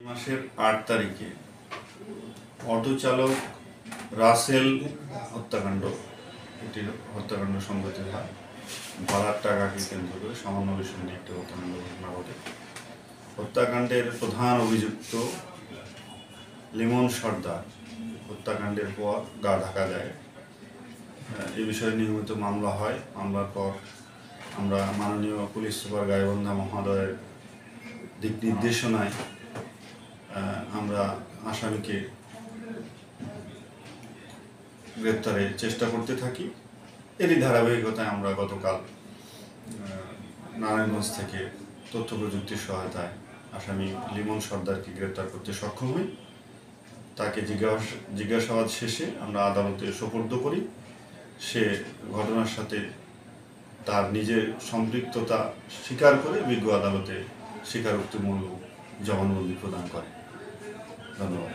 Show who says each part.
Speaker 1: মাসের ৮ তারিখে অটো চালক রাসেল হত্যাকাণ্ড সংঘটিত হয়। ভাড়ার টাকাকে কেন্দ্র করে সামান্য বিষয় নিয়ে একটি হত্যাকাণ্ড ঘটনা ঘটে। হত্যাকাণ্ডের প্রধান অভিযুক্ত লিমন সর্দার হত্যাকাণ্ডের পর গা ঢাকা দেয়। এ বিষয়ে নিয়মিত মামলা হয়। মামলার পর আমরা মাননীয় পুলিশ সুপার গাইবান্ধা মহোদয়ের দিক নির্দেশনায় আমরা আসামিকে গ্রেপ্তারের চেষ্টা করতে থাকি। এরই ধারাবাহিকতায় আমরা গতকাল নারায়ণগঞ্জ থেকে তথ্য প্রযুক্তির সহায়তায় আসামি লিমন সর্দারকে গ্রেপ্তার করতে সক্ষম হই। তাকে জিজ্ঞাসাবাদ শেষে আমরা আদালতে সোপর্দ করি। সে ঘটনার সাথে তার নিজের সম্পৃক্ততা স্বীকার করে বিজ্ঞ আদালতে স্বীকারোক্তিমূলক জবানবন্দি প্রদান করে। ধন্যবাদ।